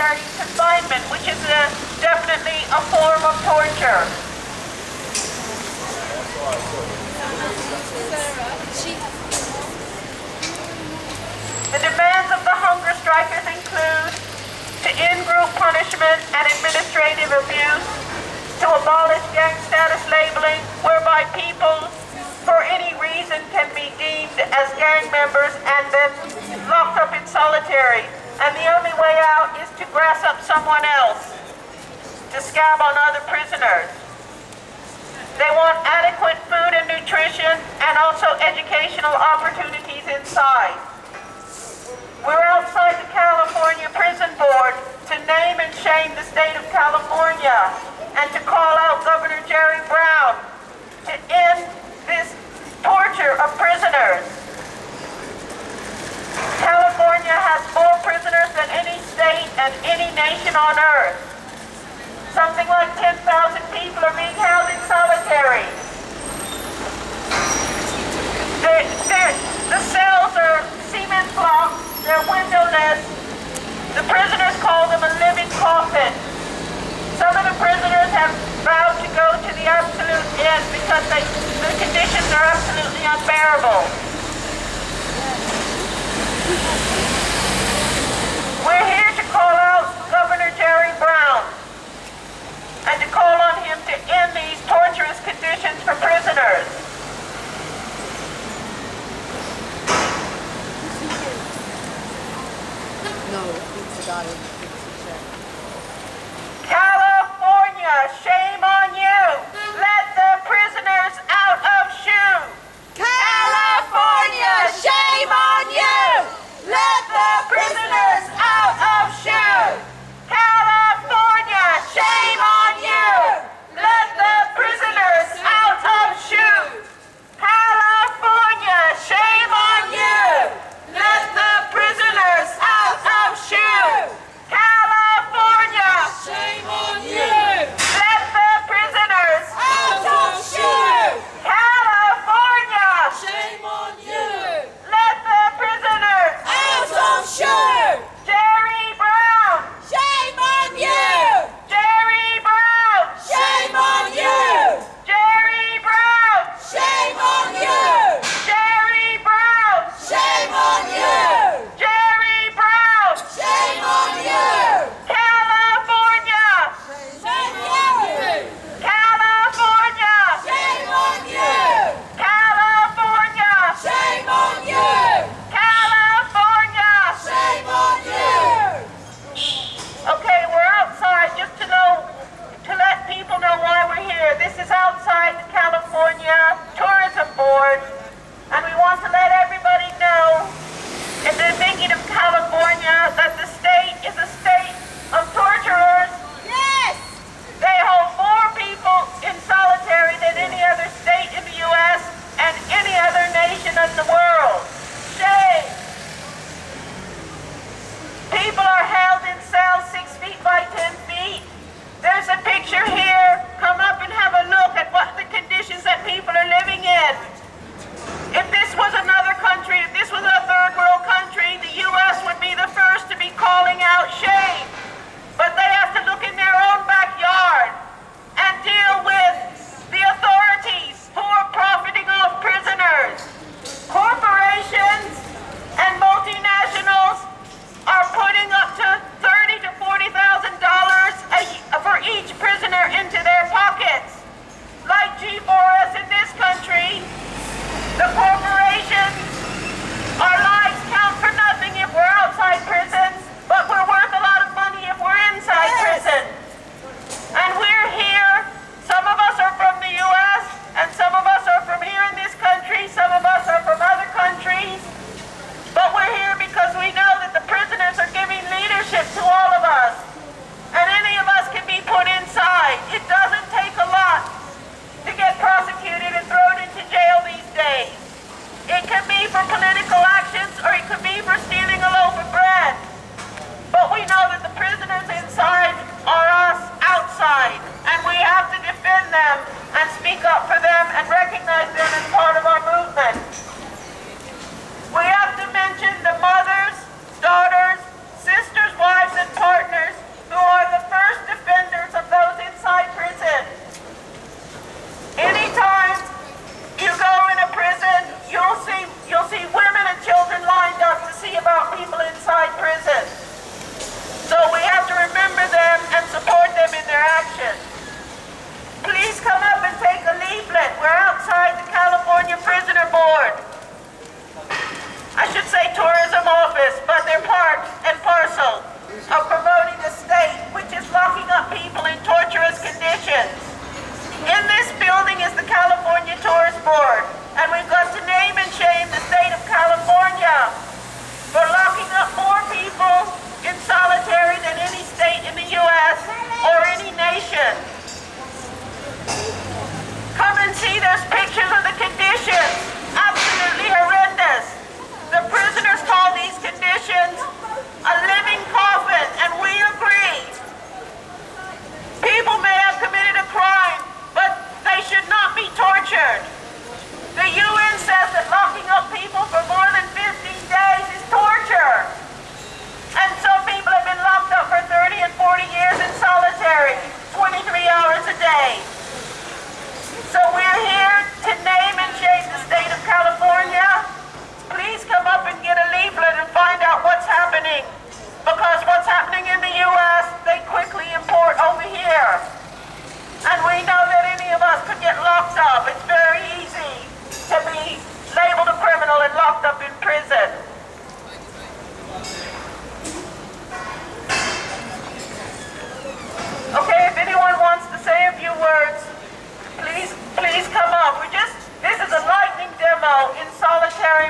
solitary confinement, which is definitely a form of torture. The demands of the hunger strikers include to end group punishment and administrative abuse, to abolish gang status labeling, whereby people for any reason can be deemed as gang members and then locked up in solitary. And the only way out is to grass up someone else, to scab on other prisoners. They want adequate food and nutrition and also educational opportunities inside. We're outside the California Prison Board to name and shame the state of California and to call out Governor Jerry Brown to end this torture of prisoners. California has more prisoners than any state and any nation on earth. Something like 10,000 people are being held in solitary. The cells are cement blocks, they're windowless. The prisoners call them a living coffin. Some of the prisoners have vowed to go to the absolute end because the conditions are absolutely unbearable. We're here to call out Governor Jerry Brown and to call on him to end these torturous conditions for prisoners. California, shame on you. Let the prisoners out of SHU. California, shame on you. Let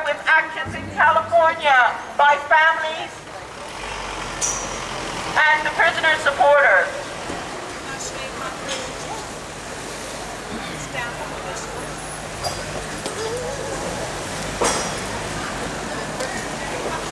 with actions in California by families and the prisoner supporters.